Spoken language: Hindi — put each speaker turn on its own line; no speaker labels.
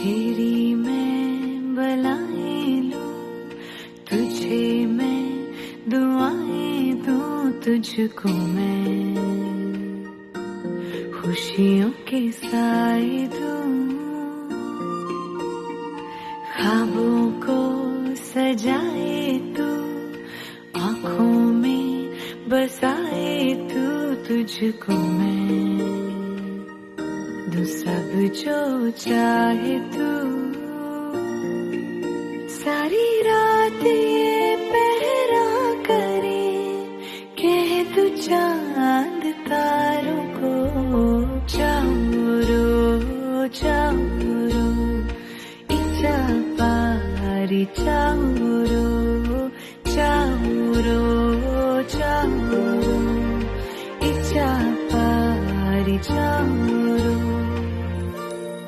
तेरी मैं बलाएं लूं, तुझे मैं दुआएं दूं, तुझको मैं खुशियों के साए दूं, ख्वाबों को सजाए तू, आँखों में बसाए तू, तुझको मैं दूं सब जो चाहे तू। सारी रात ये पहरा करे, कह तू चांद तारों को, चाउरो चाउरो इचा पारी, चाउरो चाउरो चाउरो इचा पारी, चाउरो।